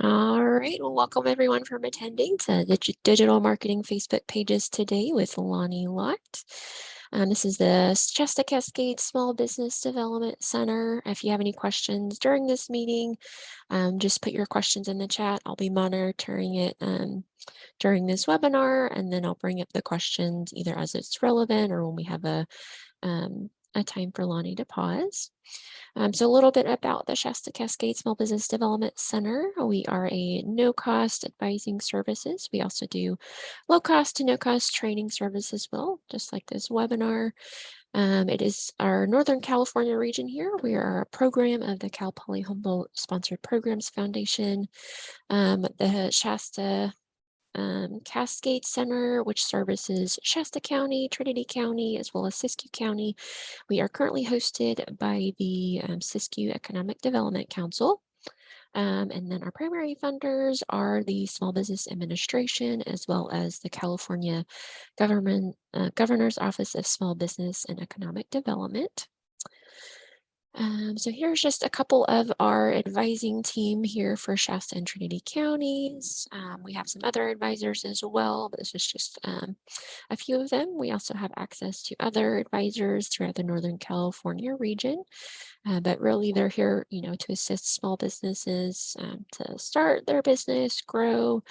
All right, well, welcome everyone from attending to the Digital Marketing Facebook pages today with Lani Lott. This is the Shasta-Cascade Small Business Development Center. If you have any questions during this meeting, just put your questions in the chat. I'll be monitoring it during this webinar, and then I'll bring up the questions either as it's relevant or when we have a time for Lani to pause. So a little bit about the Shasta-Cascade Small Business Development Center. We are a no-cost advising services. We also do low-cost to no-cost training service as well, just like this webinar. It is our Northern California region here. We are a program of the Cal Poly Humboldt Sponsored Programs Foundation. The Shasta Cascade Center, which services Shasta County, Trinity County, as well as Siskiyou County. We are currently hosted by the Siskiyou Economic Development Council. And then our primary funders are the Small Business Administration, as well as the California Governor's Office of Small Business and Economic Development. So here's just a couple of our advising team here for Shasta and Trinity counties. We have some other advisors as well, but this is just a few of them. We also have access to other advisors throughout the Northern California region, but really they're here, to assist small businesses to start their business, grow,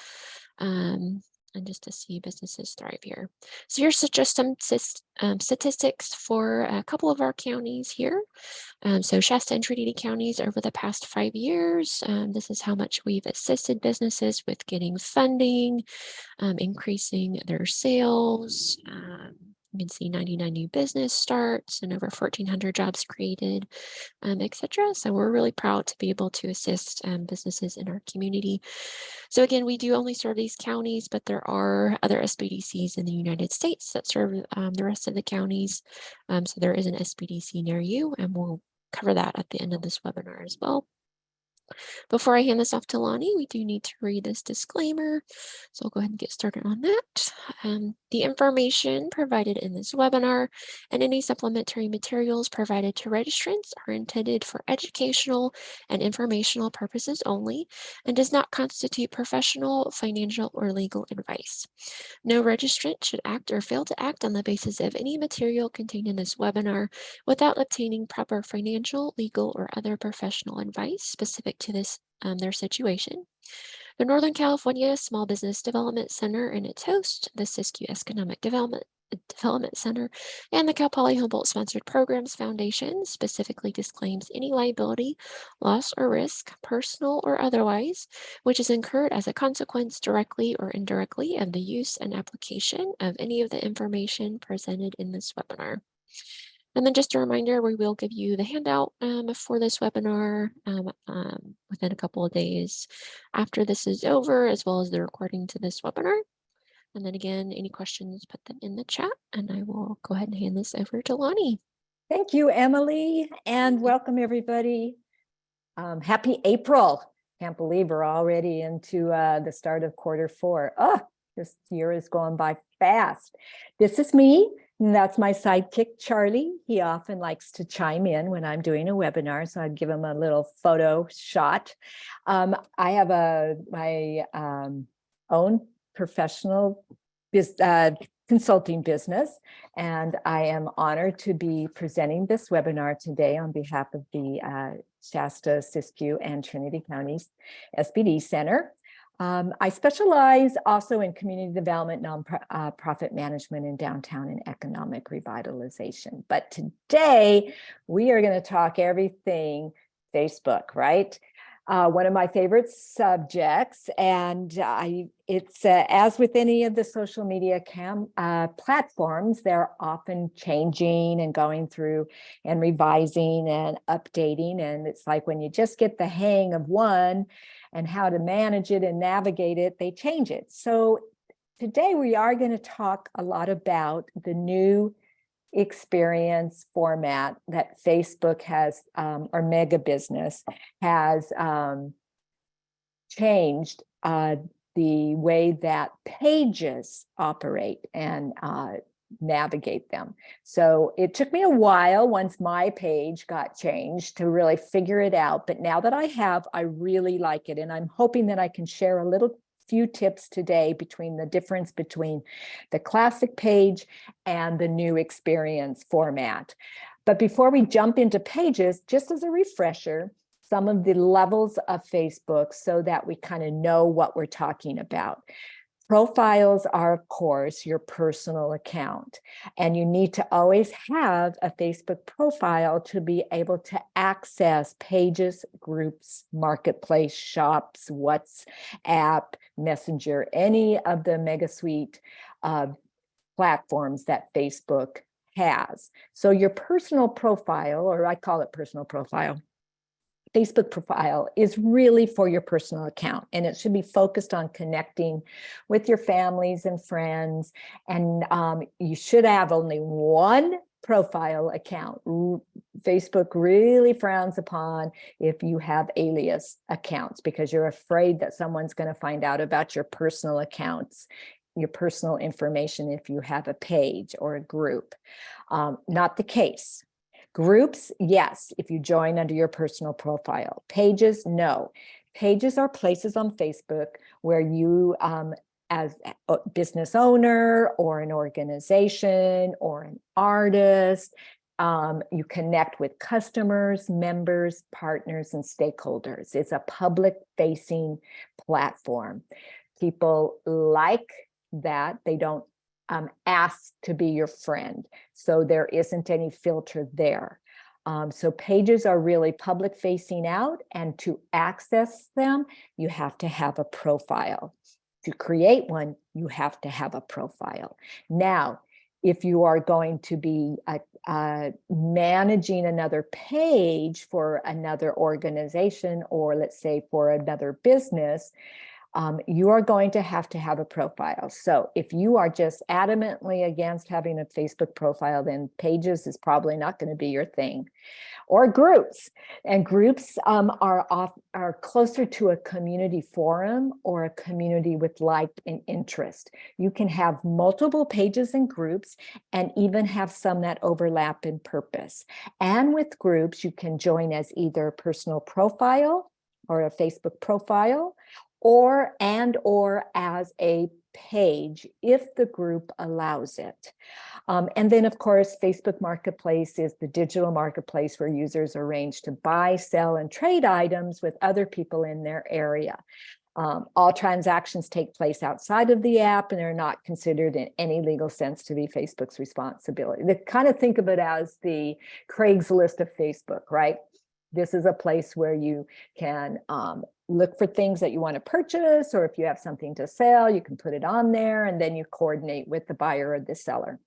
and just to see businesses thrive here. So here's just some statistics for a couple of our counties here. So Shasta and Trinity counties over the past 5 years, this is how much we've assisted businesses with getting funding, increasing their sales. You can see 99 new business starts and over 1,400 jobs created, etc. So we're really proud to be able to assist businesses in our community. So again, we do only serve these counties, but there are other SBDCs in the United States that serve the rest of the counties. So there is an SBDC near you, and we'll cover that at the end of this webinar as well. Before I hand this off to Lani, we do need to read this disclaimer. So I'll go ahead and get started on that. The information provided in this webinar and any supplementary materials provided to registrants are intended for educational and informational purposes only and does not constitute professional, financial, or legal advice. No registrant should act or fail to act on the basis of any material contained in this webinar without obtaining proper financial, legal, or other professional advice specific to this their situation. The Northern California Small Business Development Center and its host, the Siskiyou Economic Development Center, and the Cal Poly Humboldt Sponsored Programs Foundation specifically disclaims any liability, loss, or risk, personal or otherwise, which is incurred as a consequence directly or indirectly of the use and application of any of the information presented in this webinar. And then just a reminder, we will give you the handout for this webinar within a couple of days after this is over, as well as the recording to this webinar. And then again, any questions, put them in the chat, and I will go ahead and hand this over to Lani. Thank you, Emily, and welcome everybody. Happy April. Can't believe we're already into the start of Q4. Oh, this year is going by fast. This is me, and that's my sidekick, Charlie. He often likes to chime in when I'm doing a webinar, so I'd give him a little photo shot. I have my own professional consulting business, and I am honored to be presenting this webinar today on behalf of the Shasta, Siskiyou, and Trinity Counties SBD Center. I specialize also in community development, nonprofit management in downtown and economic revitalization. But today we are going to talk everything Facebook, right? One of my favorite subjects, and it's as with any of the social media platforms, they're often changing and going through and revising and updating, and it's like when you just get the hang of one and how to manage it and navigate it, they change it. So today we are going to talk a lot about the new experience format that Facebook has, or mega business has changed the way that pages operate. And navigate them. So it took me a while once my page got changed to really figure it out. But now that I have, I really like it. And I'm hoping that I can share a little few tips today between the difference between the classic page and the new experience format. But before we jump into pages, just as a refresher, some of the levels of Facebook so that we kind of know what we're talking about. Profiles are, of course, your personal account, and you need to always have a Facebook profile to be able to access pages, groups, marketplace, shops, WhatsApp, Messenger, any of the mega suite platforms that Facebook has. So your personal profile, or I call it personal profile, Facebook profile is really for your personal account, and it should be focused on connecting with your families and friends. And you should have only one profile account. Facebook really frowns upon if you have alias accounts because you're afraid that someone's going to find out about your personal accounts, your personal information if you have a page or a group. Not the case. Groups, yes, if you join under your personal profile. Pages, no. Pages are places on Facebook where you, as a business owner or an organization or an artist, you connect with customers, members, partners, and stakeholders. It's a public-facing platform. People like that. They don't ask to be your friend. So there isn't any filter there. So pages are really public facing out, and to access them, you have to have a profile. To create one, you have to have a profile. Now, if you are going to be managing another page for another organization, or let's say for another business, you are going to have a profile. So if you are just adamantly against having a Facebook profile, then pages is probably not going to be your thing. Or groups. And groups are closer to a community forum or a community with like and interest. You can have multiple pages and groups and even have some that overlap in purpose. And with groups, you can join as either a personal profile or a Facebook profile, or as a page if the group allows it. And then, of course, Facebook Marketplace is the digital marketplace where users arrange to buy, sell, and trade items with other people in their area. All transactions take place outside of the app and are not considered in any legal sense to be Facebook's responsibility. They kind of think of it as the Craigslist of Facebook, right? This is a place where you can look for things that you want to purchase, or if you have something to sell, you can put it on there and then you coordinate with the buyer or the seller.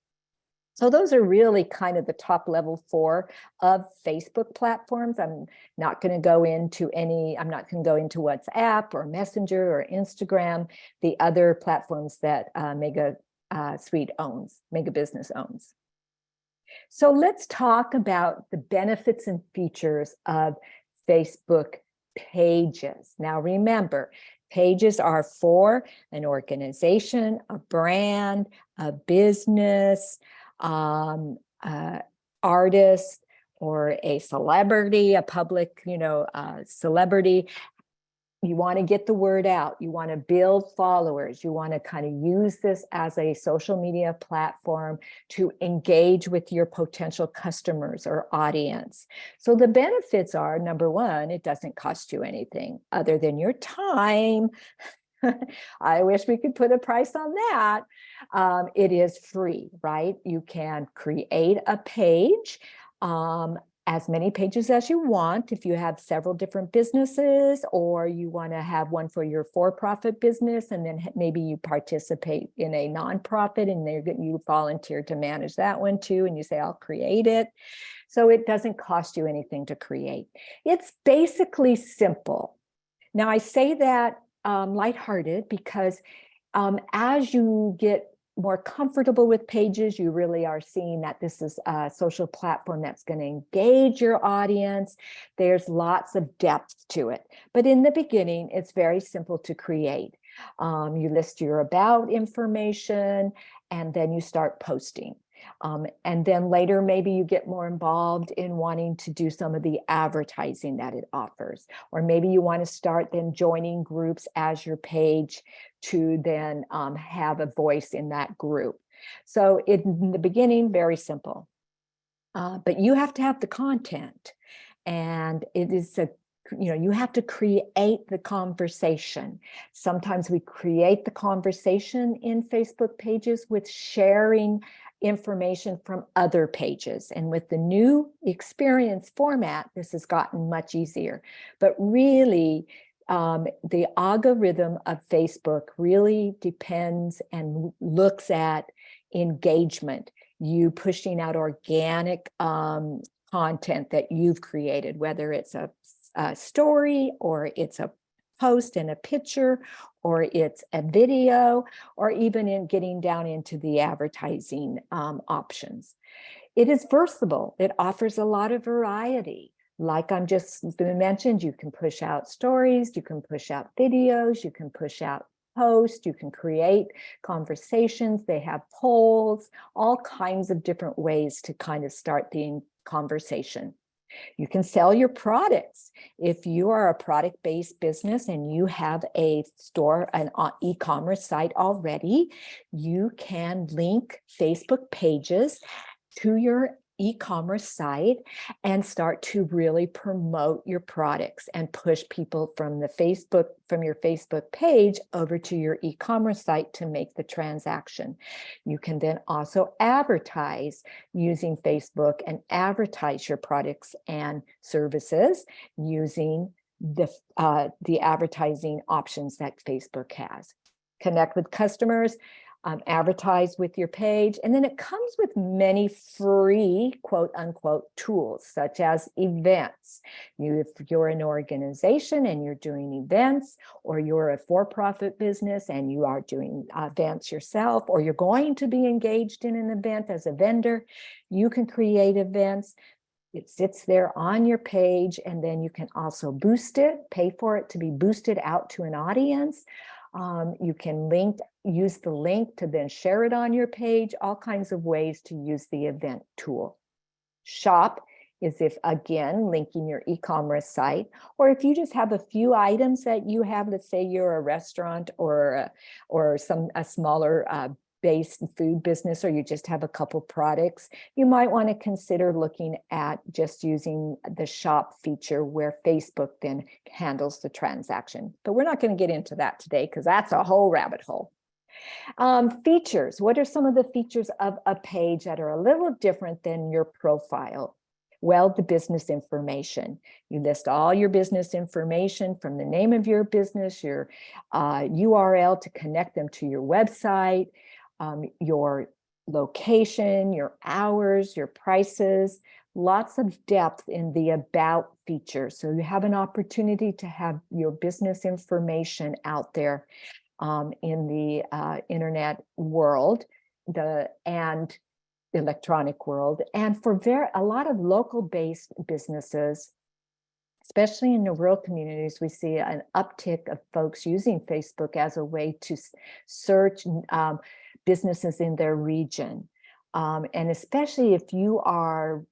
So those are really kind of the top level 4 of Facebook platforms. I'm not going to go into WhatsApp or Messenger or Instagram, the other platforms that Mega Business owns. So let's talk about the benefits and features of Facebook pages. Now, remember, pages are for an organization, a brand, a business, artist, or a celebrity, a public, celebrity. You want to get the word out. You want to build followers. You want to kind of use this as a social media platform to engage with your potential customers or audience. So the benefits are, number one, it doesn't cost you anything other than your time. I wish we could put a price on that. It is free, right? You can create a page, as many pages as you want. If you have several different businesses, or you want to have one for your for-profit business, and then maybe you participate in a nonprofit and you volunteer to manage that one too, and you say, I'll create it. So it doesn't cost you anything to create. It's basically simple. Now, I say that lighthearted because as you get more comfortable with pages, you really are seeing that this is a social platform that's going to engage your audience. There's lots of depth to it. But in the beginning, it's very simple to create. You list your about information, and then you start posting. And then later, maybe you get more involved in wanting to do some of the advertising that it offers. Or maybe you want to start then joining groups as your page to then have a voice in that group. So in the beginning, very simple. But you have to have the content. And it is you have to create the conversation. Sometimes we create the conversation in Facebook pages with sharing information from other pages. And with the new experience format, this has gotten much easier. But really, the algorithm of Facebook really depends and looks at engagement, you pushing out organic content that you've created, whether it's a story or it's a post and a picture, or it's a video, or even in getting down into the advertising options. It is versatile. It offers a lot of variety. Like I'm just mentioned, you can push out stories, you can push out videos, you can push out posts, you can create conversations. They have polls, all kinds of different ways to kind of start the conversation. You can sell your products. If you are a product-based business and you have a store, an e-commerce site already, you can link Facebook pages to your e-commerce site and start to really promote your products and push people from your Facebook page over to your e-commerce site to make the transaction. You can then also advertise using Facebook and advertise your products and services using the advertising options that Facebook has. Connect with customers, advertise with your page, and then it comes with many free quote unquote tools such as events. If you're an organization and you're doing events, or you're a for-profit business and you are doing events yourself, or you're going to be engaged in an event as a vendor, you can create events. It sits there on your page, and then you can also boost it, pay for it to be boosted out to an audience. You can use the link to then share it on your page, all kinds of ways to use the event tool. Shop is if, again, linking your e-commerce site, or if you just have a few items that you have, let's say you're a restaurant or a smaller based food business, or you just have a couple products, you might want to consider looking at just using the shop feature where Facebook then handles the transaction. But we're not going to get into that today because that's a whole rabbit hole. Features. What are some of the features of a page that are a little different than your profile? Well, the business information. You list all your business information from the name of your business, your URL to connect them to your website, your location, your hours, your prices, lots of depth in the about feature. So you have an opportunity to have your business information out there in the internet world, and electronic world. And for a lot of local based businesses, especially in the rural communities, we see an uptick of folks using Facebook as a way to search businesses in their region. And especially if you are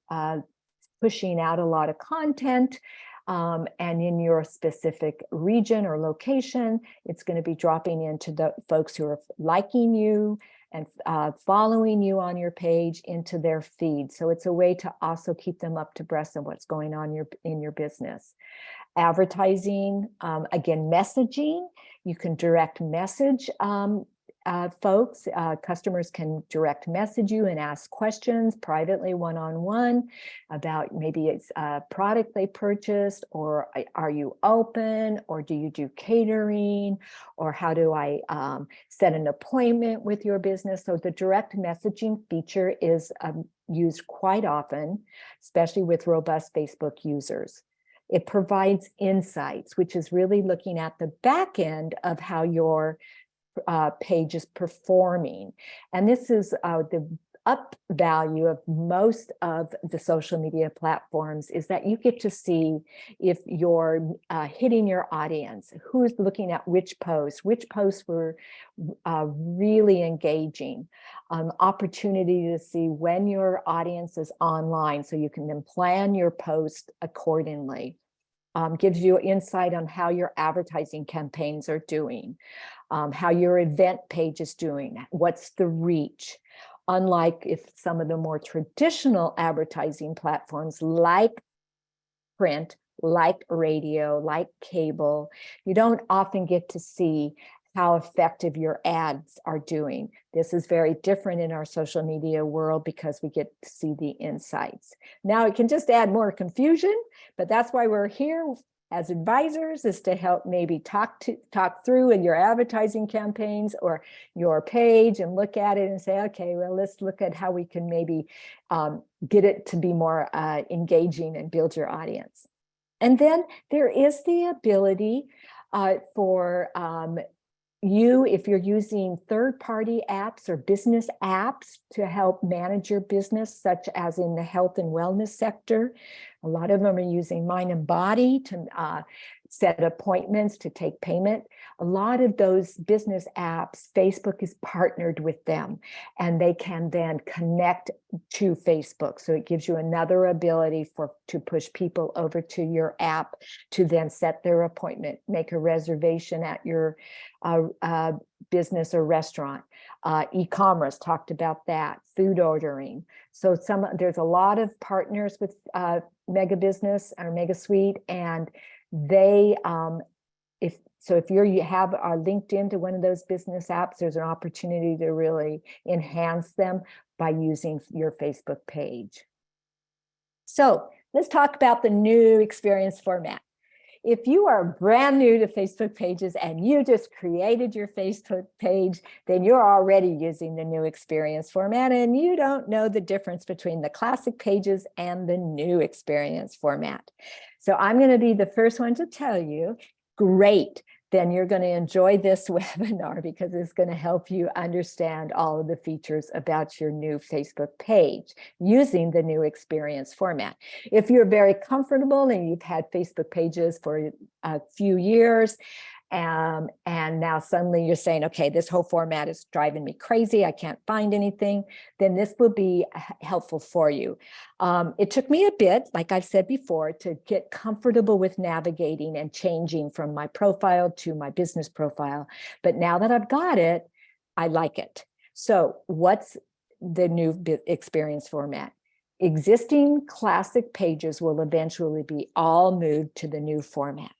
pushing out a lot of content and in your specific region or location, it's going to be dropping into the folks who are liking you and following you on your page into their feed. So it's a way to also keep them up to breast of what's going on in your business. Advertising, again, messaging, you can direct message folks. Customers can direct message you and ask questions privately, one-on-one, about maybe it's a product they purchased, or are you open, or do you do catering, or how do I set an appointment with your business? So the direct messaging feature is used quite often, especially with robust Facebook users. It provides insights, which is really looking at the back end of how your page is performing. And this is the up value of most of the social media platforms, is that you get to see if you're hitting your audience, who's looking at which posts were really engaging, opportunity to see when your audience is online so you can then plan your post accordingly. Gives you insight on how your advertising campaigns are doing, how your event page is doing, what's the reach. Unlike if some of the more traditional advertising platforms like print, like radio, like cable, you don't often get to see how effective your ads are doing. This is very different in our social media world because we get to see the insights. Now it can just add more confusion, but that's why we're here as advisors, is to help maybe talk through in your advertising campaigns or your page and look at it and say, okay, well, let's look at how we can maybe get it to be more engaging and build your audience. And then there is the ability for you, if you're using third-party apps or business apps to help manage your business, such as in the health and wellness sector. A lot of them are using Mind and Body to set appointments, to take payment. A lot of those business apps, Facebook is partnered with them, and they can then connect to Facebook. So it gives you another ability to push people over to your app to then set their appointment, make a reservation at your business or restaurant. E-commerce, talked about that, food ordering. So there's a lot of partners with Mega Business or Mega Suite, and they if you have linked into one of those business apps, there's an opportunity to really enhance them by using your Facebook page. So let's talk about the new experience format. If you are brand new to Facebook pages and you just created your Facebook page, then you're already using the new experience format and you don't know the difference between the classic pages and the new experience format. So I'm going to be the first one to tell you, great, then you're going to enjoy this webinar because it's going to help you understand all of the features about your new Facebook page using the new experience format. If you're very comfortable and you've had Facebook pages for a few years, and now suddenly you're saying, okay, this whole format is driving me crazy, I can't find anything, then this will be helpful for you. It took me a bit, like I've said before, to get comfortable with navigating and changing from my profile to my business profile. But now that I've got it, I like it. So what's the new experience format? Existing classic pages will eventually be all moved to the new format.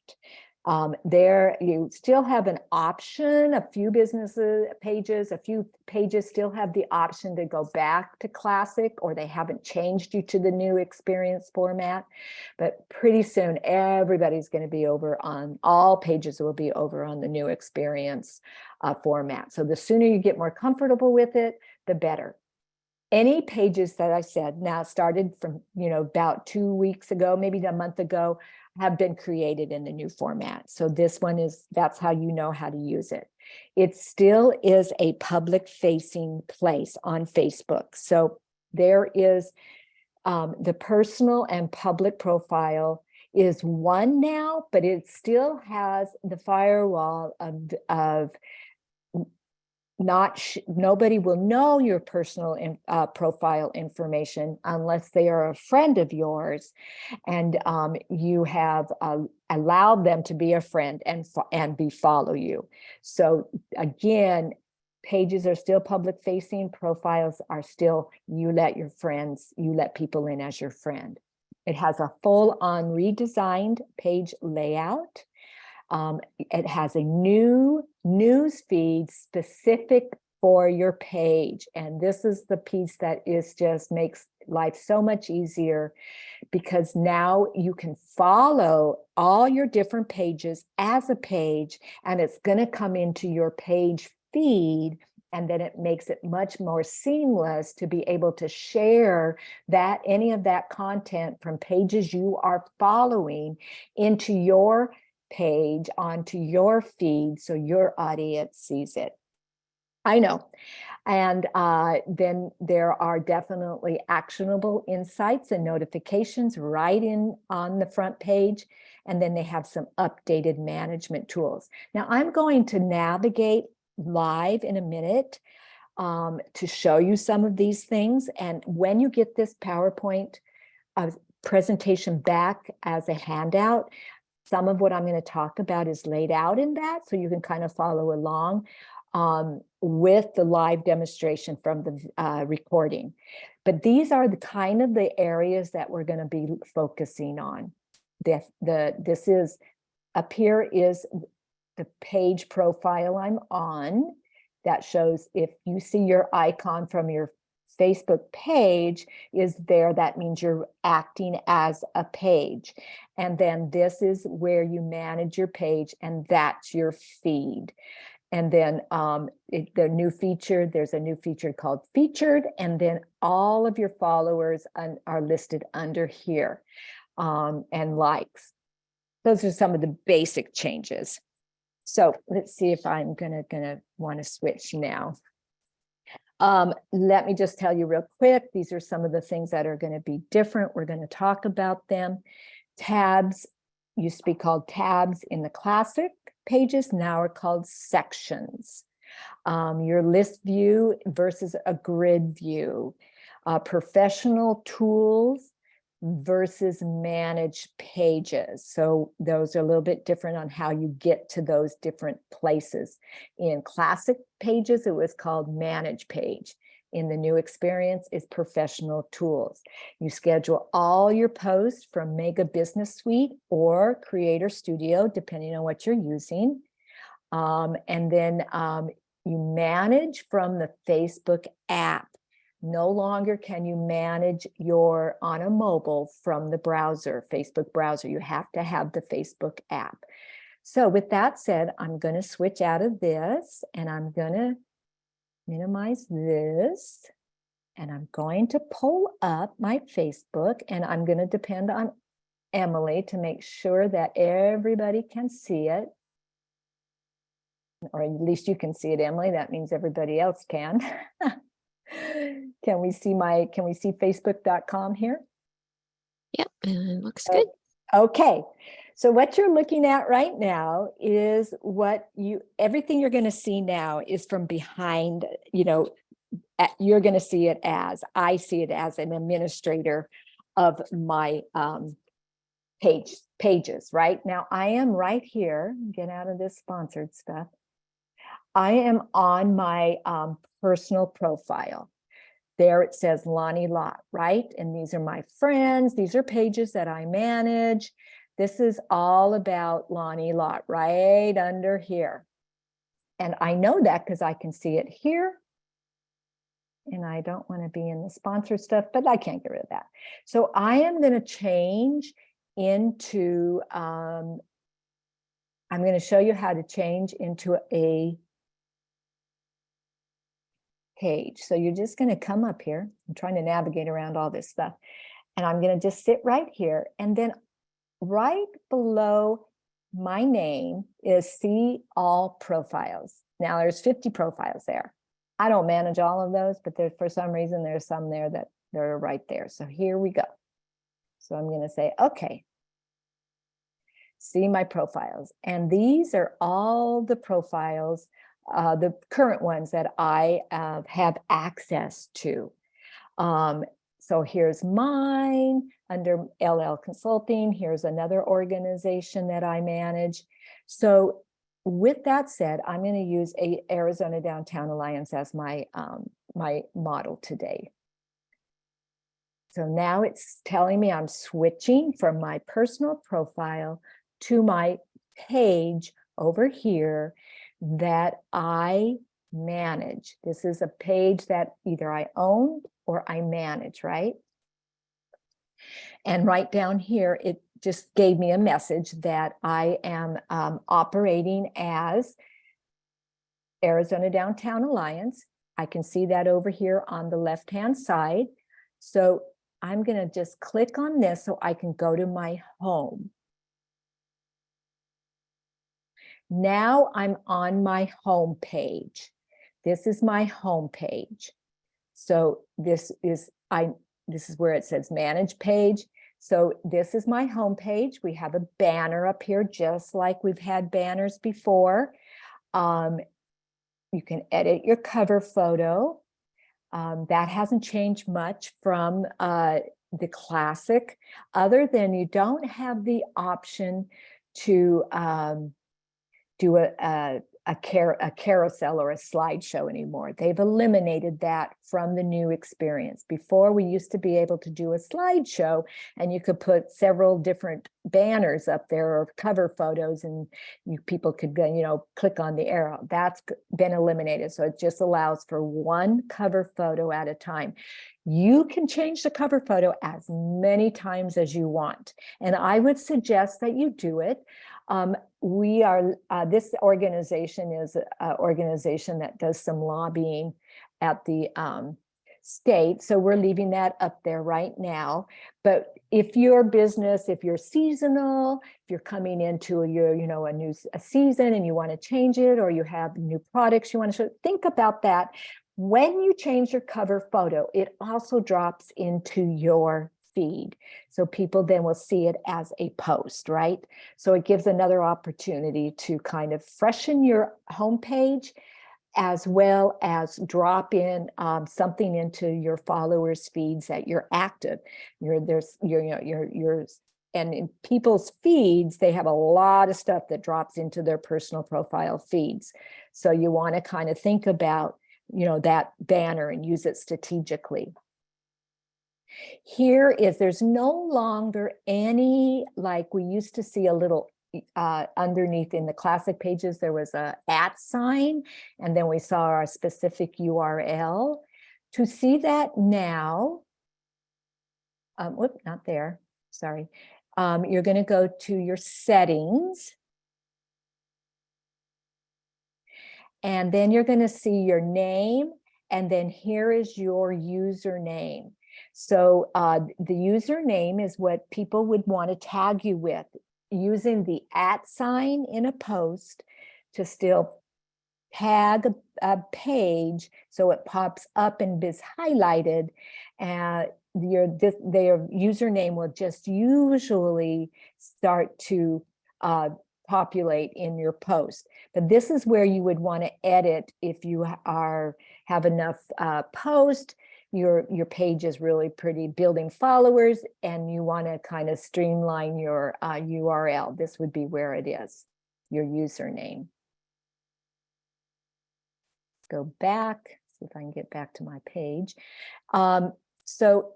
There you still have an option, a few pages still have the option to go back to classic, or they haven't changed you to the new experience format. But pretty soon everybody's going to be all pages will be over on the new experience format. So the sooner you get more comfortable with it, the better. Any pages that I said now started from, about 2 weeks ago, maybe a month ago, have been created in the new format. So this one that's how you know how to use it. It still is a public facing place on Facebook. So there is the personal and public profile is one now, but it still has the firewall of nobody will know your personal profile information unless they are a friend of yours, and you have allowed them to be a friend and follow you. So again, pages are still public facing, profiles are still you let people in as your friend. It has a full-on redesigned page layout. It has a new news feed specific for your page. And this is the piece that just makes life so much easier, because now you can follow all your different pages as a page, and it's going to come into your page feed. And then it makes it much more seamless to be able to share any of that content from pages you are following into your page, onto your feed, so your audience sees it. I know. And then there are definitely actionable insights and notifications right in on the front page. And then they have some updated management tools. Now I'm going to navigate live in a minute to show you some of these things. And when you get this PowerPoint presentation back as a handout, some of what I'm going to talk about is laid out in that, so you can kind of follow along with the live demonstration from the recording. But these are the kind of the areas that we're going to be focusing on. This is up here is the page profile I'm on that shows if you see your icon from your Facebook page is there, that means you're acting as a page. And then this is where you manage your page, and that's your feed. And then the new feature, there's a new feature called featured, and then all of your followers are listed under here, and likes. Those are some of the basic changes. So let's see if I'm gonna want to switch now. Let me just tell you real quick, these are some of the things that are going to be different. We're going to talk about them. Tabs used to be called tabs in the classic pages, now are called sections. Your list view versus a grid view. Professional tools versus managed pages. So those are a little bit different on how you get to those different places. In classic pages, it was called manage page. In the new experience is professional tools. You schedule all your posts from Mega Business Suite or Creator Studio, depending on what you're using. And then you manage from the Facebook app. No longer can you manage on a mobile from the browser, Facebook browser. You have to have the Facebook app. So with that said, I'm going to switch out of this, and I'm going to minimize this, and I'm going to pull up my Facebook, and I'm going to depend on Emily to make sure that everybody can see it. Or at least you can see it, Emily. That means everybody else can. Can we see facebook.com here? Yep, and looks good. Okay. So what you're looking at right now is everything you're going to see now is from behind, you're going to see it as, I see it as an administrator of my pages, right? Now I am right here, get out of this sponsored stuff. I am on my personal profile. There it says Lani Lott, right? And these are my friends. These are pages that I manage. This is all about Lani Lott right under here. And I know that because I can see it here. And I don't want to be in the sponsored stuff, but I can't get rid of that. So I am going to change into, I'm going to show you how to change into a page. So you're just going to come up here. I'm trying to navigate around all this stuff. And I'm going to just sit right here. And then right below my name is see all profiles. Now there's 50 profiles there. I don't manage all of those, but for some reason, there's some there that they're right there. So here we go. So I'm going to say, okay, see my profiles. And these are all the profiles, the current ones that I have access to. So here's mine under LL Consulting. Here's another organization that I manage. So with that said, I'm going to use Arizona Downtown Alliance as my my model today. So now it's telling me I'm switching from my personal profile to my page over here that I manage. This is a page that either I own or I manage, right? And right down here, it just gave me a message that I am operating as Arizona Downtown Alliance. I can see that over here on the left-hand side. So I'm going to just click on this so I can go to my home. Now I'm on my home page. this is my home page. So this is where it says manage page. So this is my home page. We have a banner up here, just like we've had banners before. You can edit your cover photo. That hasn't changed much from the classic, other than you don't have the option to do a carousel or a slideshow anymore. They've eliminated that from the new experience. Before, we used to be able to do a slideshow and you could put several different banners up there or cover photos, and people could go, click on the arrow. That's been eliminated. So it just allows for one cover photo at a time. You can change the cover photo as many times as you want. And I would suggest that you do it. This organization is an organization that does some lobbying at the state. So we're leaving that up there right now. But if your business, if you're seasonal, if you're coming into a new season and you want to change it, or you have new products you want to show, think about that. When you change your cover photo, it also drops into your feed. So people then will see it as a post, right? So it gives another opportunity to kind of freshen your homepage, as well as drop in something into your followers' feeds that you're active. And in people's feeds, they have a lot of stuff that drops into their personal profile feeds. So you want to kind of think about that banner and use it strategically. There's no longer any, like we used to see a little underneath in the classic pages, there was a @ sign, and then we saw our specific URL. To see that now, not there, sorry. You're going to go to your settings. And then you're going to see your name, and then here is your username. So the username is what people would want to tag you with, using the @ sign in a post to still tag a page so it pops up and is highlighted. Their username will just usually start to populate in your post. But this is where you would want to edit if you have enough post. Your page is really pretty, building followers, and you want to kind of streamline your URL. This would be where it is, your username. Go back, see if I can get back to my page. So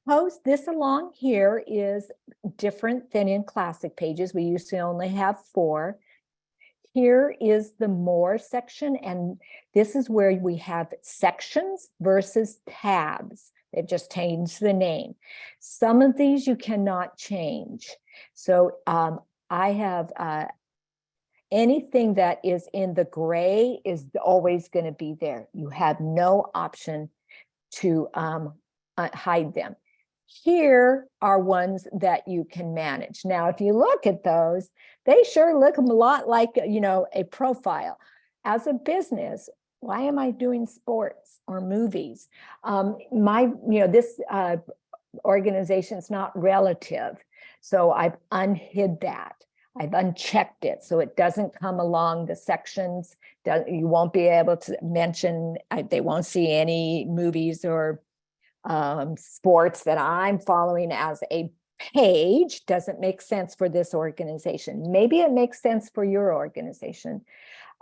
post this along here is different than in classic pages. We used to only have 4. Here is the more section, and this is where we have sections versus tabs. They've just changed the name. Some of these you cannot change. So I have anything that is in the gray is always going to be there. You have no option to hide them. Here are ones that you can manage. Now, if you look at those, they sure look a lot like, a profile. As a business, why am I doing sports or movies? This organization is not relative. So I've unhid that. I've unchecked it so it doesn't come along the sections. You won't be able to mention, they won't see any movies or sports that I'm following as a page. Doesn't make sense for this organization. Maybe it makes sense for your organization.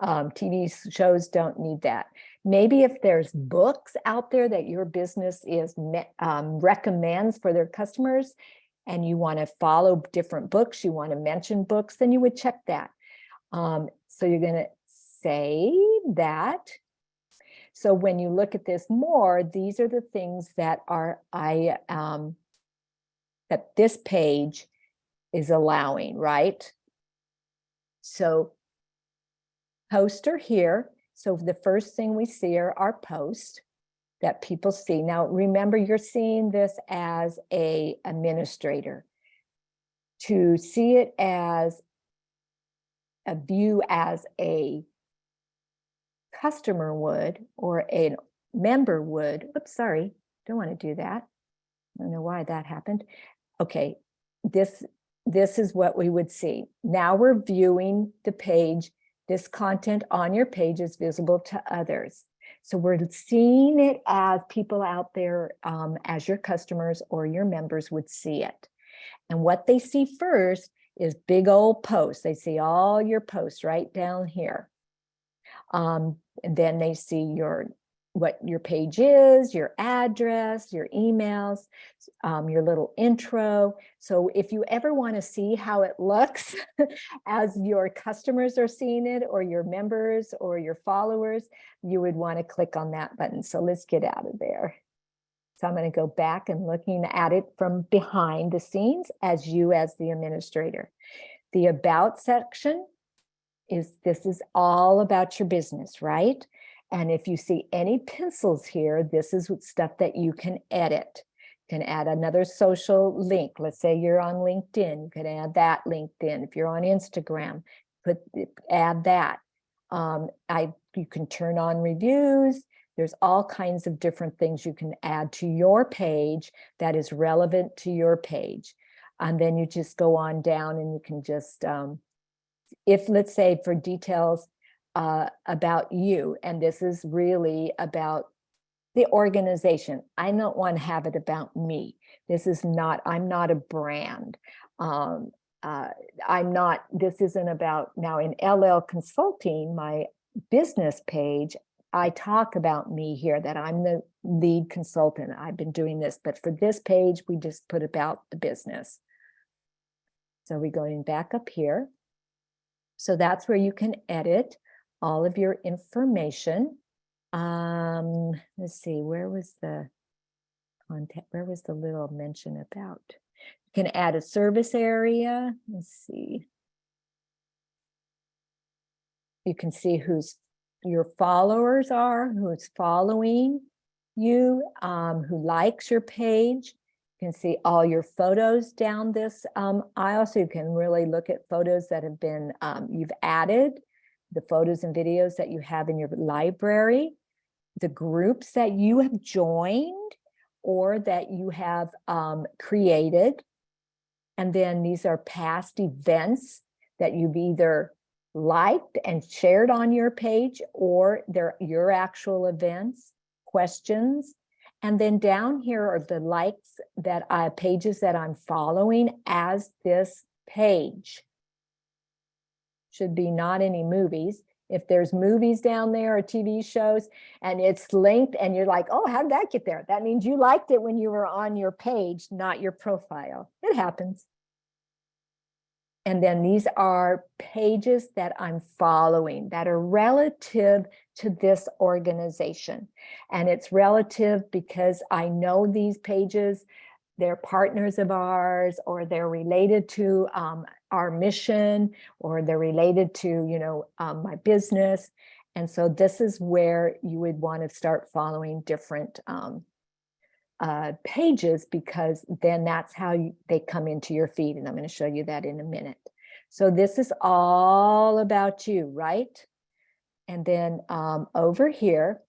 TV shows don't need that. Maybe if there's books out there that your business recommends for their customers, and you want to follow different books, you want to mention books, then you would check that. So you're going to save that. So when you look at this more, these are the things that that this page is allowing, right? So posts are here. So the first thing we see are our posts that people see. Now, remember, you're seeing this as an administrator. To see it as a view as a customer would or a member would. Oops, sorry, don't want to do that. I don't know why that happened. Okay, this is what we would see. Now we're viewing the page. This content on your page is visible to others. So we're seeing it as people out there, as your customers or your members would see it. And what they see first is big old posts. They see all your posts right down here. And then they see what your page is, your address, your emails, your little intro. So if you ever want to see how it looks as your customers are seeing it, or your members or your followers, you would want to click on that button. So let's get out of there. So I'm going to go back and looking at it from behind the scenes as the administrator. The About section this is all about your business, right? And if you see any pencils here, this is stuff that you can edit. You can add another social link. Let's say you're on LinkedIn, you can add that LinkedIn. If you're on Instagram, add that. You can turn on reviews. There's all kinds of different things you can add to your page that is relevant to your page. And then you just go on down and you can just, if let's say for details about you, and this is really about the organization. I don't want to have it about me. I'm not a brand. This isn't about, now in LL Consulting, my business page, I talk about me here, that I'm the lead consultant. I've been doing this, but for this page, we just put about the business. So we're going back up here. So that's where you can edit all of your information. Let's see, where was the content? Where was the little mention about? You can add a service area. Let's see. You can see who's your followers are, who's following you, who likes your page. You can see all your photos down this aisle. So you can really look at photos that have been, you've added, the photos and videos that you have in your library, the groups that you have joined or that you have created. And then these are past events that you've either liked and shared on your page, or they're your actual events, questions. And then down here are the likes that pages that I'm following as this page. Should be not any movies. If there's movies down there or TV shows and it's linked and you're like, oh, how did that get there? That means you liked it when you were on your page, not your profile. It happens. And then these are pages that I'm following that are relative to this organization. And it's relative because I know these pages, they're partners of ours, or they're related to our mission, or they're related to, my business. And so this is where you would want to start following different pages, because then that's how they come into your feed. And I'm going to show you that in a minute. So this is all about you, right? And then over here,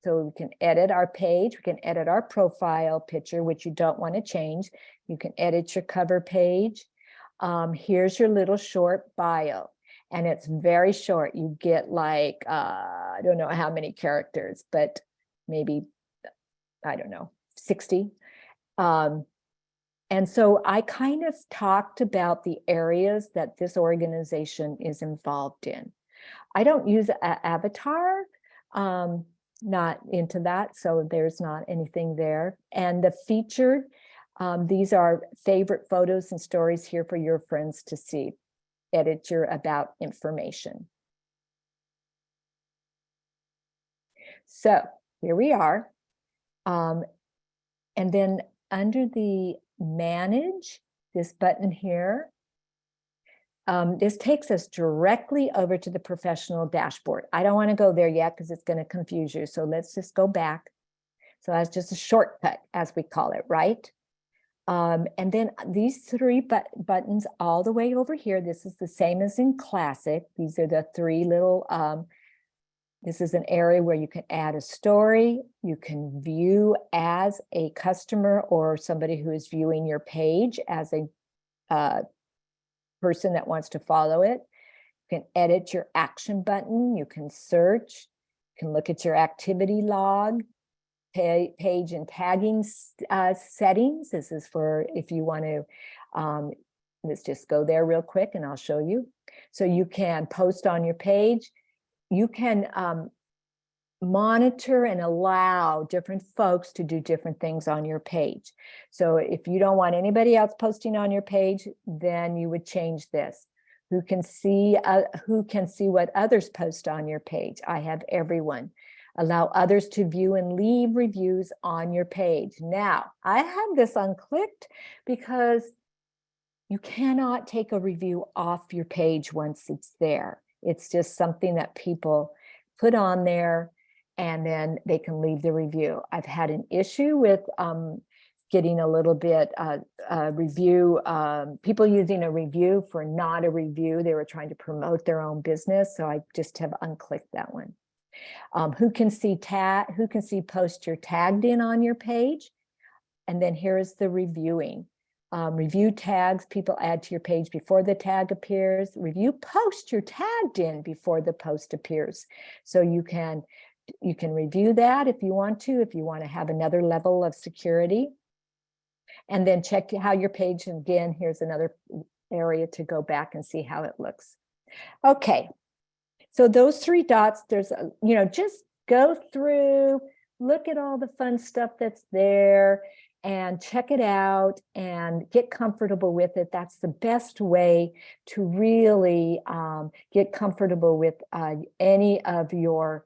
so we can edit our page, we can edit our profile picture, which you don't want to change. You can edit your cover page. Here's your little short bio. And it's very short. You get like, I don't know how many characters, but maybe, I don't know, 60. And so I kind of talked about the areas that this organization is involved in. I don't use an avatar, not into that, so there's not anything there. And the featured, these are favorite photos and stories here for your friends to see. Edit your about information. So here we are. And then under the manage, this button here, this takes us directly over to the professional dashboard. I don't want to go there yet because it's going to confuse you. So let's just go back. So that's just a shortcut, as we call it, right? And then these three buttons all the way over here, this is the same as in Classic. These are the three little, this is an area where you can add a story, you can view as a customer or somebody who is viewing your page as a person that wants to follow it. You can edit your action button, you can search, you can look at your activity log, page and tagging settings. This is for if you want to, let's just go there real quick and I'll show you. So you can post on your page. You can monitor and allow different folks to do different things on your page. So if you don't want anybody else posting on your page, then you would change this. Who can see what others post on your page? I have everyone. Allow others to view and leave reviews on your page. Now, I have this unclicked because you cannot take a review off your page once it's there. It's just something that people put on there and then they can leave the review. I've had an issue with getting a little bit review, people using a review for not a review. They were trying to promote their own business. So I just have unclicked that one. Who can see posts you're tagged in on your page? And then here's the reviewing. Review tags people add to your page before the tag appears. Review posts you're tagged in before the post appears. So you can review that if you want to have another level of security. And then check how your page, again, here's another area to go back and see how it looks. Okay. So those three dots, there's, just go through, look at all the fun stuff that's there and check it out and get comfortable with it. That's the best way to really get comfortable with any of your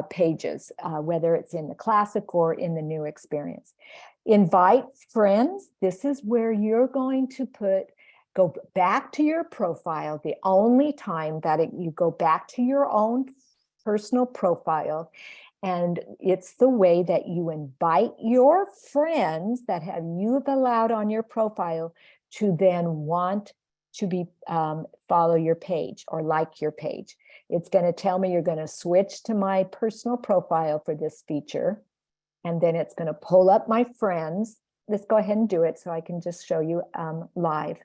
pages, whether it's in the Classic or in the new experience. Invite friends. This is where you're going to go back to your profile. The only time that you go back to your own personal profile, and it's the way that you invite your friends that you've allowed on your profile to then want to be follow your page or like your page. It's going to tell me you're going to switch to my personal profile for this feature, and then it's going to pull up my friends. Let's go ahead and do it so I can just show you live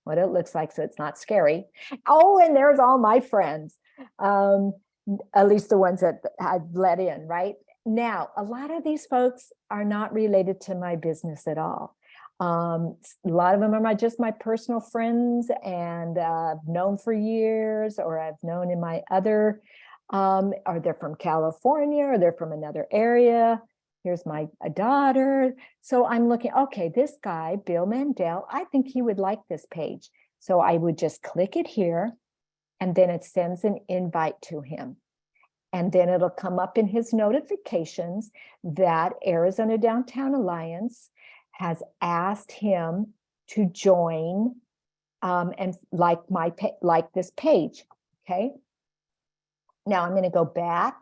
what it looks like so it's not scary. Oh, and there's all my friends, at least the ones that I've let in, right? Now, a lot of these folks are not related to my business at all. A lot of them are just my personal friends and I've known for years, or I've known in my other, or they're from California, or they're from another area. Here's my daughter. So I'm looking, okay, this guy, Bill Mandel, I think he would like this page. So I would just click it here, and then it sends an invite to him. And then it'll come up in his notifications that Arizona Downtown Alliance has asked him to join and like this page, okay? Now I'm going to go back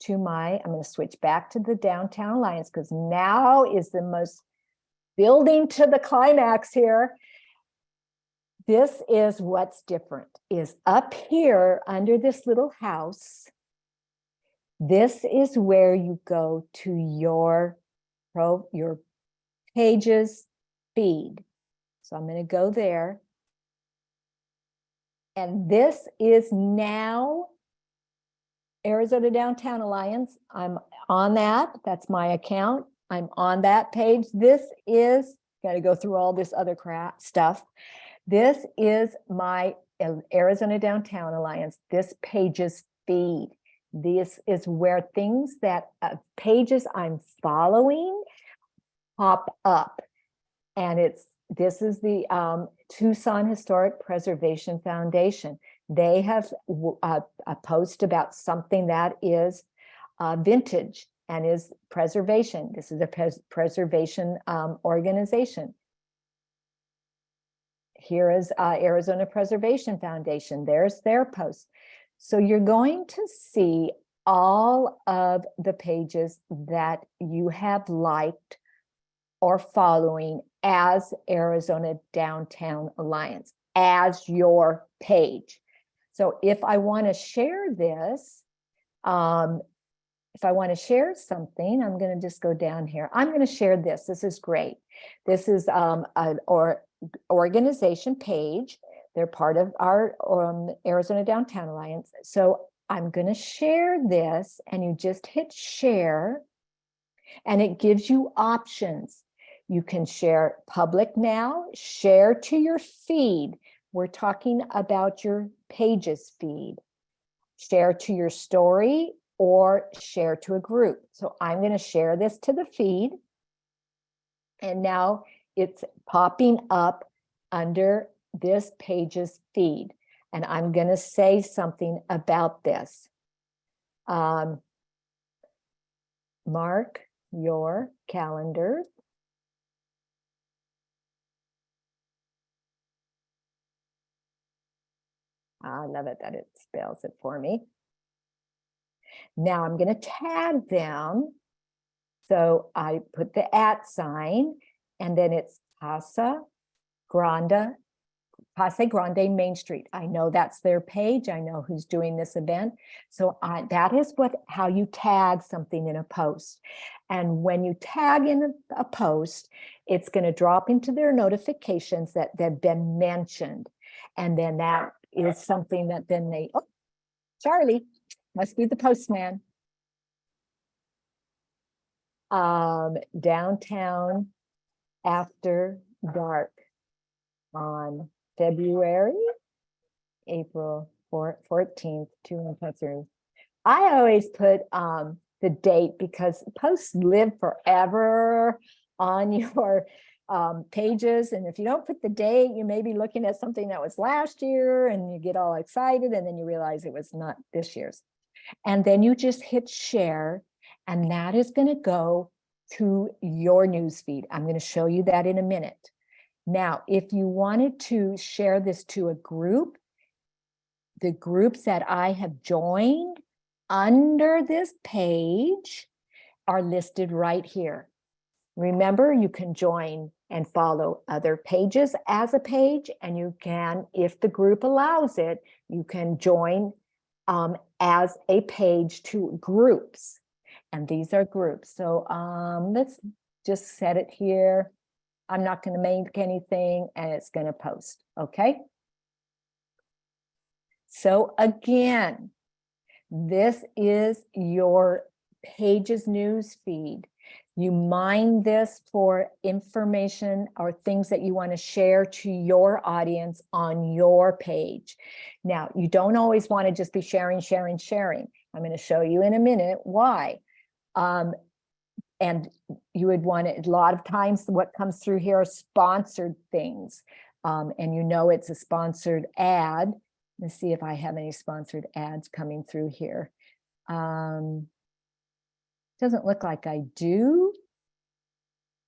to I'm going to switch back to the Downtown Alliance because now is the most building to the climax here. This is what's different, is up here under this little house. This is where you go to your pages feed. So I'm going to go there. And this is now Arizona Downtown Alliance. I'm on that. That's my account. I'm on that page. This is, got to go through all this other crap stuff. This is my Arizona Downtown Alliance. This page's feed. This is where things that pages I'm following pop up. And this is the Tucson Historic Preservation Foundation. They have a post about something that is vintage and is preservation. This is a preservation organization. Here is Arizona Preservation Foundation. There's their post. So you're going to see all of the pages that you have liked or following as Arizona Downtown Alliance, as your page. So if I want to share this, if I want to share something, I'm going to just go down here. I'm going to share this. This is great. This is an organization page. They're part of our Arizona Downtown Alliance. So I'm going to share this, and you just hit share, and it gives you options. You can share public now, share to your feed. We're talking about your pages feed. Share to your story, or share to a group. So I'm going to share this to the feed. And now it's popping up under this page's feed. And I'm going to say something about this. Mark your calendar. I love it that it spells it for me. Now I'm going to tag them. So I put the @ sign, and then it's Casa Grande Main Street. I know that's their page. I know who's doing this event. So that is how you tag something in a post. And when you tag in a post, it's going to drop into their notifications that they've been mentioned. And then that is something that then they, oh, Charlie, must be the postman. Downtown After Dark on April 14th, 2023. I always put the date because posts live forever on your pages. And if you don't put the date, you may be looking at something that was last year and you get all excited and then you realize it was not this year's. And then you just hit share, and that is going to go to your newsfeed. I'm going to show you that in a minute. Now, if you wanted to share this to a group, the groups that I have joined under this page are listed right here. Remember, you can join and follow other pages as a page, and you can, if the group allows it, you can join as a page to groups. And these are groups. So let's just set it here. I'm not going to make anything, and it's going to post. Okay. So again, this is your page's news feed. You mine this for information or things that you want to share to your audience on your page. Now, you don't always want to just be sharing. I'm going to show you in a minute why. And you would want it, a lot of times what comes through here are sponsored things. And you know it's a sponsored ad. Let's see if I have any sponsored ads coming through here. Doesn't look like I do.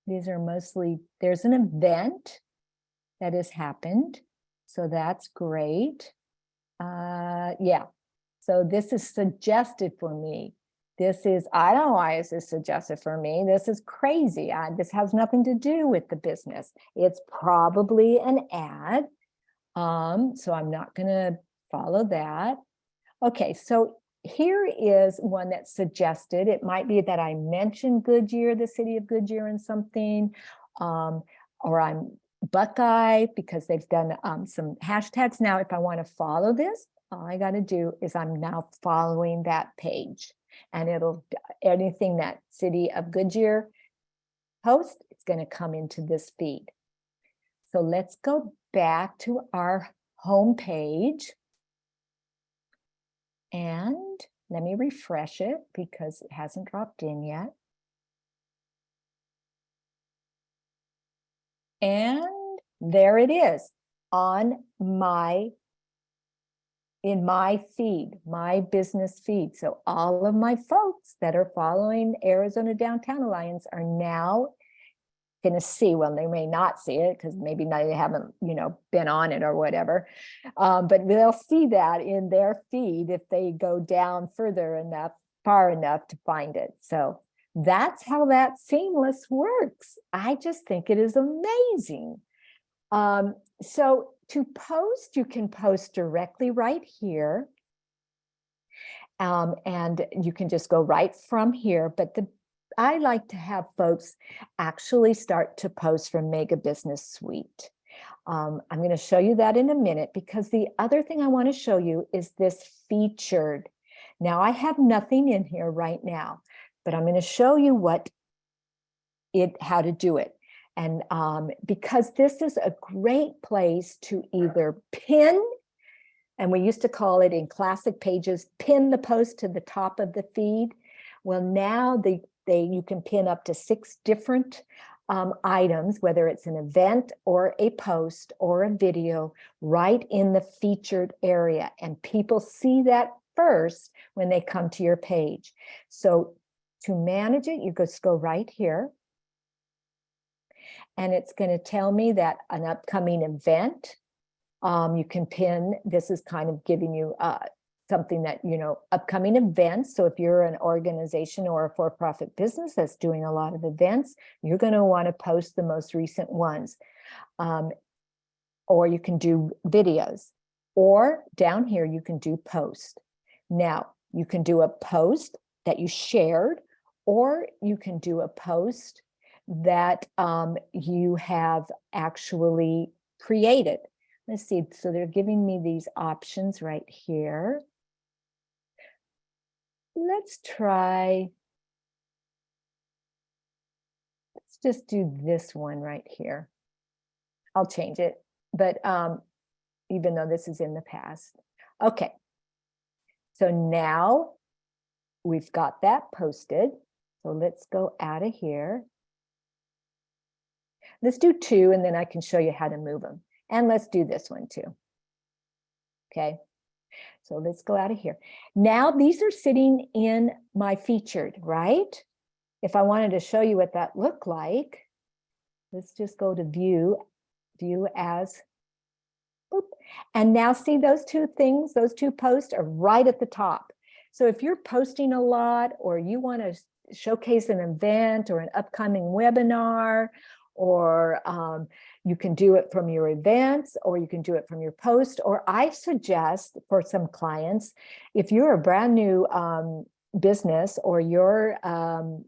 These are mostly, there's an event that has happened. So that's great. Yeah. So this is suggested for me. This is, I don't know why this is suggested for me. This is crazy. This has nothing to do with the business. It's probably an ad. So I'm not going to follow that. Okay, so here is one that's suggested. It might be that I mentioned Goodyear, the city of Goodyear, in something, or I'm Buckeye because they've done some hashtags. Now, if I want to follow this, all I got to do is I'm now following that page, and it'll, anything that city of Goodyear post, it's going to come into this feed. So let's go back to our home page. And let me refresh it because it hasn't dropped in yet. And there it is on in my feed, my business feed. So all of my folks that are following Arizona Downtown Alliance are now going to see, well, they may not see it because maybe they haven't, been on it or whatever, but they'll see that in their feed if they go down far enough to find it. So That's how that seamless works. I just think it is amazing. So to post, you can post directly right here. And you can just go right from here. But I like to have folks actually start to post from Mega Business Suite. I'm going to show you that in a minute, because the other thing I want to show you is this featured. Now I have nothing in here right now, but I'm going to show you how to do it. And because this is a great place to either pin, and we used to call it in classic pages, pin the post to the top of the feed. Well, now you can pin up to 6 different items, whether it's an event or a post or a video, right in the featured area. And people see that first when they come to your page. So to manage it, you just go right here. And it's going to tell me that an upcoming event, you can pin. This is kind of giving you something that, upcoming events. So if you're an organization or a for-profit business that's doing a lot of events, you're going to want to post the most recent ones. Or you can do videos, or down here, you can do post. Now, you can do a post that you shared, or you can do a post that you have actually created. Let's see, so they're giving me these options right here. Let's just do this one right here. I'll change it, but even though this is in the past. Okay, so now we've got that posted. So let's go out of here. Let's do 2, and then I can show you how to move them. And let's do this one too. Okay, so let's go out of here. Now these are sitting in my featured, right? If I wanted to show you what that looked like, let's just go to view as, boop. And now see those 2 things, those 2 posts are right at the top. So if you're posting a lot, or you want to showcase an event or an upcoming webinar, or you can do it from your events, or you can do it from your post. Or I suggest for some clients, if you're a brand new business, or you're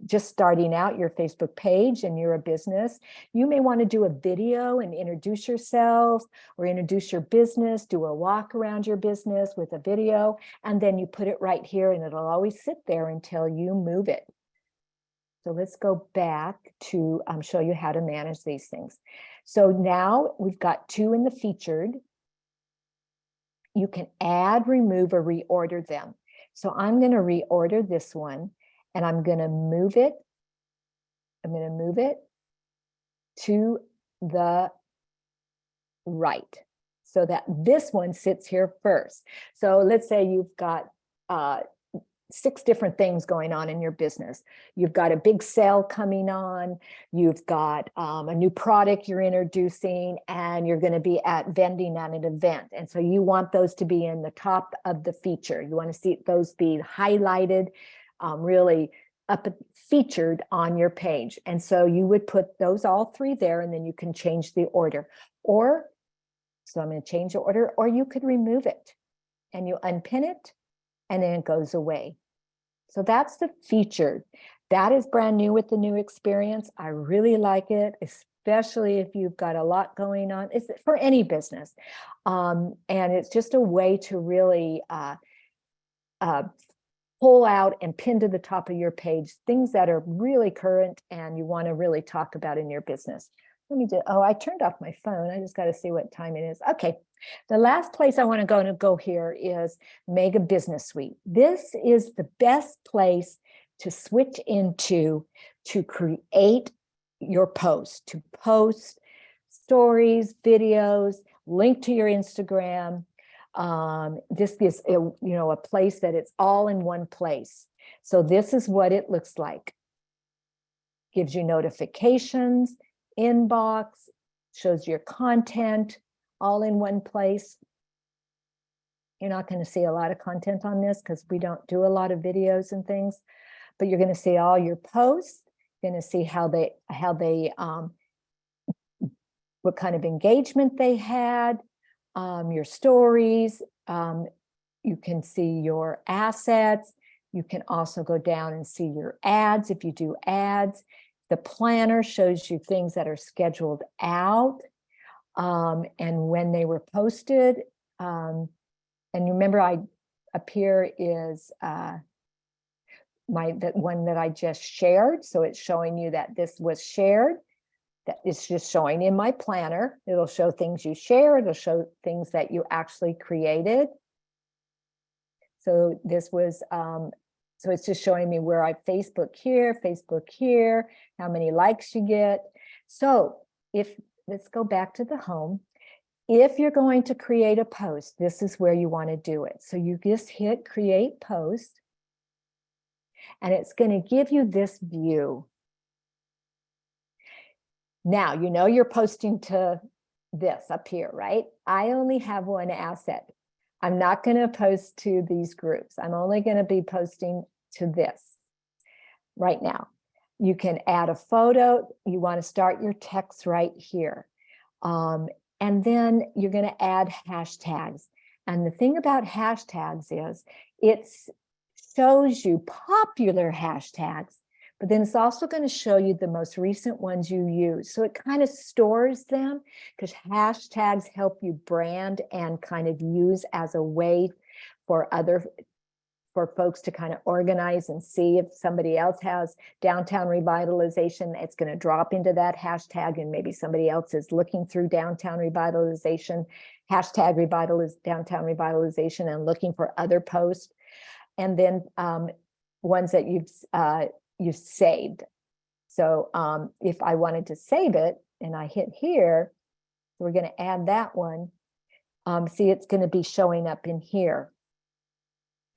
just starting out your Facebook page and you're a business, you may want to do a video and introduce yourself, or introduce your business, do a walk around your business with a video, and then you put it right here, and it'll always sit there until you move it. So let's go back to show you how to manage these things. So now we've got 2 in the featured. You can add, remove, or reorder them. So I'm going to reorder this one, and I'm going to move it. I'm going to move it to the right, so that this one sits here first. So let's say you've got 6 different things going on in your business. You've got a big sale coming on, you've got a new product you're introducing, and you're going to be vending at an event. And so you want those to be in the top of the feature. You want to see those be highlighted, really up featured on your page. And so you would put those all 3 there, and then you can change the order. So I'm going to change the order, or you could remove it and you unpin it, and then it goes away. So that's the featured. That is brand new with the new experience. I really like it, especially if you've got a lot going on. It's for any business. And it's just a way to really pull out and pin to the top of your page things that are really current and you want to really talk about in your business. Let me do, I turned off my phone. I just got to see what time it is. Okay. The last place I want to go here is Mega Business Suite. This is the best place to switch into to create your post, to post stories, videos, link to your Instagram. This is a place that it's all in one place. So this is what it looks like. Gives you notifications, inbox, shows your content all in one place. You're not going to see a lot of content on this because we don't do a lot of videos and things, but you're going to see all your posts. You're going to see how they what kind of engagement they had, your stories. You can see your assets. You can also go down and see your ads if you do ads. The planner shows you things that are scheduled out and when they were posted. And remember, up here is that one that I just shared. So it's showing you that this was shared. That is just showing in my planner. It'll show things you shared. It'll show things that you actually created. So this was, so it's just showing me where I Facebook here, how many likes you get. So let's go back to the home. If you're going to create a post, this is where you want to do it. So you just hit create post, and it's going to give you this view. Now, you know you're posting to this up here, right? I only have one asset. I'm not going to post to these groups. I'm only going to be posting to this right now. You can add a photo. You want to start your text right here. And then you're going to add hashtags. And the thing about hashtags is it shows you popular hashtags, but then it's also going to show you the most recent ones you use. So it kind of stores them, because hashtags help you brand and kind of use as a way for folks to kind of organize and see if somebody else has downtown revitalization. It's going to drop into that hashtag, and maybe somebody else is looking through downtown revitalization, hashtag downtown revitalization, and looking for other posts. And then ones that you've saved. So if I wanted to save it and I hit here, we're going to add that one. See, it's going to be showing up in here.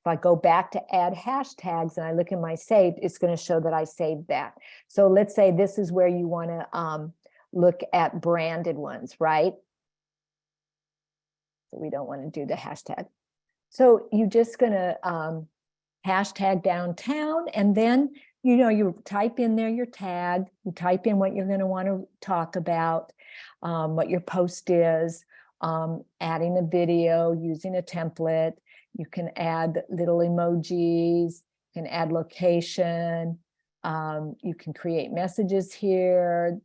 If I go back to add hashtags and I look in my saved, it's going to show that I saved that. So let's say this is where you want to look at branded ones, right? So we don't want to do the hashtag. So you're just going to hashtag downtown, and then you type in there your tag, you type in what you're going to want to talk about, what your post is, adding a video, using a template. You can add little emojis, you can add location, you can create messages here.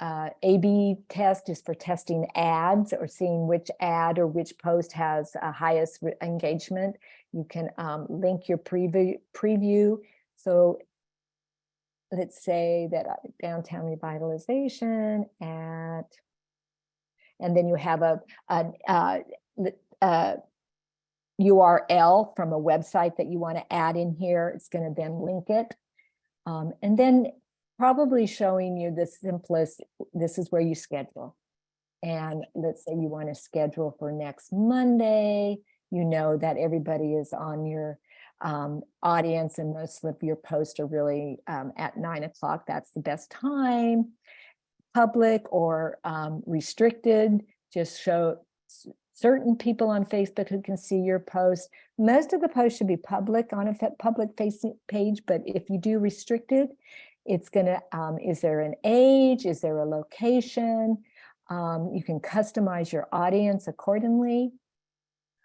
A/B test is for testing ads or seeing which ad or which post has highest engagement. You can link your preview. So let's say that downtown revitalization and then you have a URL from a website that you want to add in here. It's going to then link it. And then probably showing you the simplest, this is where you schedule. And let's say you want to schedule for next Monday, you know that everybody is on your audience, and most of your posts are really at 9 o'clock. That's the best time. Public or restricted, just show certain people on Facebook who can see your post. Most of the posts should be public on a public facing page, but if you do restricted, it's gonna, is there an age? Is there a location? You can customize your audience accordingly,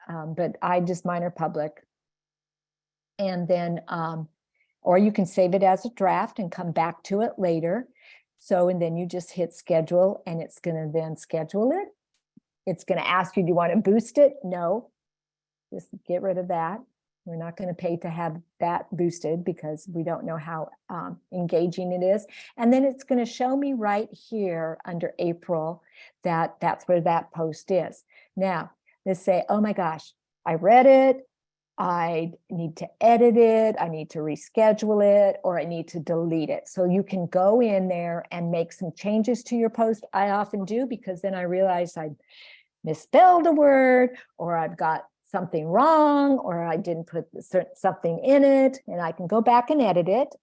but mine are public. And then, or you can save it as a draft and come back to it later. So, and then you just hit schedule, and it's gonna then schedule it. It's gonna ask you, do you want to boost it? No, just get rid of that. We're not going to pay to have that boosted because we don't know how engaging it is. And then it's going to show me right here under April that that's where that post is. Now, let's say, oh my gosh, I read it. I need to edit it. I need to reschedule it, or I need to delete it. So you can go in there and make some changes to your post. I often do, because then I realize I misspelled a word, or I've got something wrong, or I didn't put something in it, and I can go back and edit it.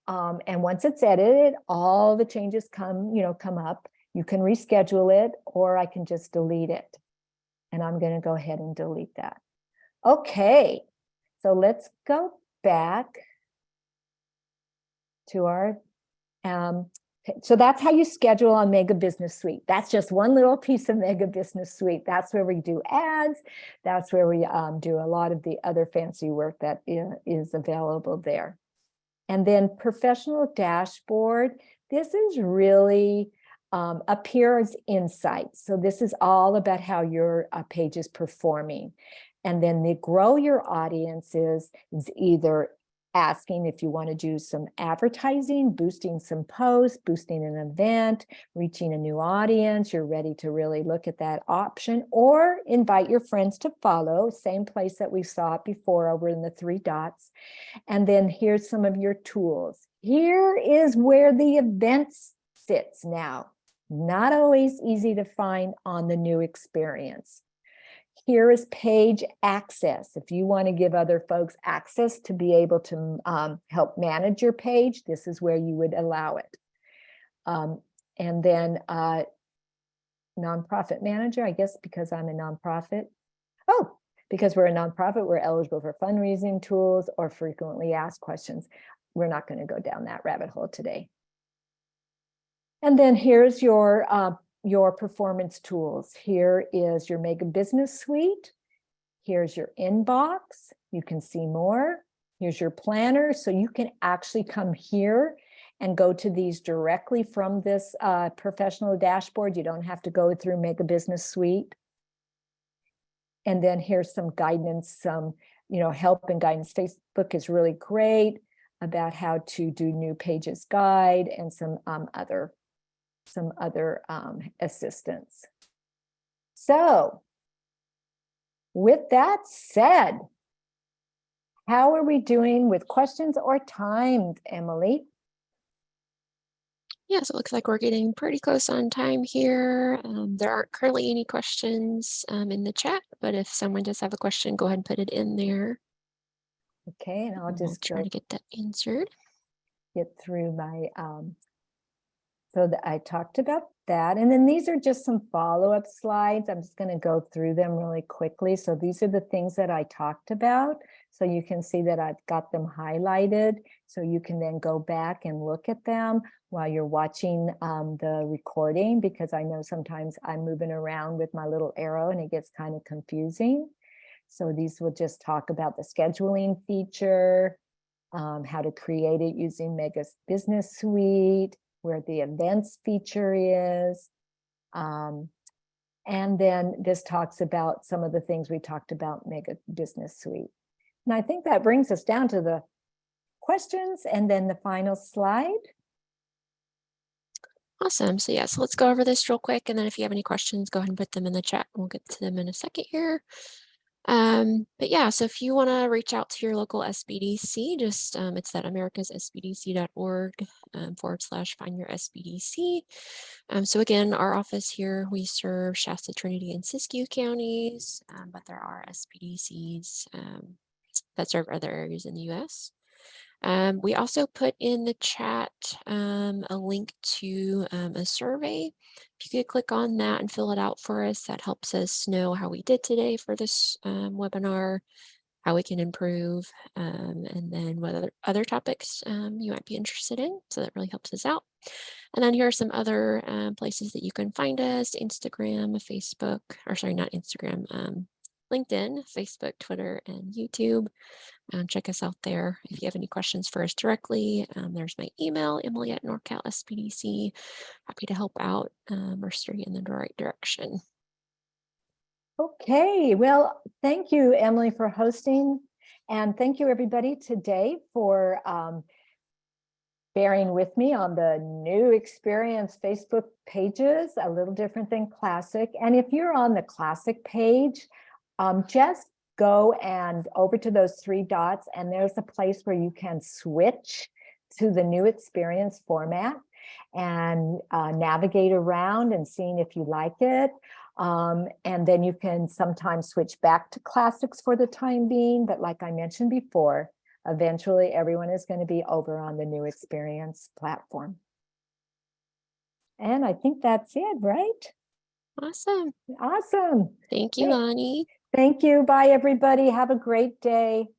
And once it's edited, all the changes come up. You can reschedule it, or I can just delete it. And I'm going to go ahead and delete that. Okay, so let's go back to our, so that's how you schedule on Mega Business Suite. That's just one little piece of Mega Business Suite. That's where we do ads. That's where we do a lot of the other fancy work that is available there. And then professional dashboard. This is really up here as insights. So this is all about how your page is performing. And then the grow your audiences is either asking if you want to do some advertising, boosting some posts, boosting an event, reaching a new audience. You're ready to really look at that option, or invite your friends to follow, same place that we saw it before over in the 3 dots. And then here's some of your tools. Here is where the events sits now. Not always easy to find on the new experience. Here is page access. If you want to give other folks access to be able to help manage your page, this is where you would allow it. And then nonprofit manager, I guess because I'm a nonprofit. Oh, because we're a nonprofit, we're eligible for fundraising tools or frequently asked questions. We're not going to go down that rabbit hole today. And then here's your performance tools. Here is your Mega Business Suite. Here's your inbox. You can see more. Here's your planner. So you can actually come here and go to these directly from this professional dashboard. You don't have to go through Mega Business Suite. And then here's some guidance, some help and guidance. Facebook is really great about how to do new pages guide and some other assistance. So with that said, how are we doing with questions or time, Emily? Yeah, so it looks like we're getting pretty close on time here. There aren't currently any questions in the chat, but if someone does have a question, go ahead and put it in there. Okay, and I'll just try to get that answered. Get through my so that I talked about that. And then these are just some follow-up slides. I'm just going to go through them really quickly. So these are the things that I talked about. So you can see that I've got them highlighted. So you can then go back and look at them while you're watching the recording, because I know sometimes I'm moving around with my little arrow and it gets kind of confusing. So these will just talk about the scheduling feature, how to create it using Mega Business Suite, where the events feature is. And then this talks about some of the things we talked about Mega Business Suite. And I think that brings us down to the questions and then the final slide. Awesome. So yeah, so let's go over this real quick. And then if you have any questions, go ahead and put them in the chat. We'll get to them in a second here. But yeah, so if you want to reach out to your local SBDC, just it's that americassbdc.org /find your SBDC. So again, our office here, we serve Shasta, Trinity, and Siskiyou counties, but there are SBDCs that serve other areas in the US. We also put in the chat a link to a survey. If you could click on that and fill it out for us, that helps us know how we did today for this webinar, how we can improve, and then what other topics you might be interested in. So that really helps us out. And then here are some other places that you can find us: Instagram, Facebook, or sorry, not Instagram, LinkedIn, Facebook, Twitter, and YouTube. Check us out there. If you have any questions for us directly, there's my email, Emily@NorCalSBDC. Happy to help out or steer you in the right direction. Okay, well, thank you, Emily, for hosting. And thank you, everybody, today for bearing with me on the new experience Facebook pages, a little different than Classic. And if you're on the Classic page, just go and over to those 3 dots, and there's a place where you can switch to the new experience format and navigate around and seeing if you like it. And then you can sometimes switch back to Classics for the time being. But like I mentioned before, eventually everyone is going to be over on the new experience platform. And I think that's it, right? Awesome. Awesome. Thank you, Lani. Thank you. Bye, everybody. Have a great day.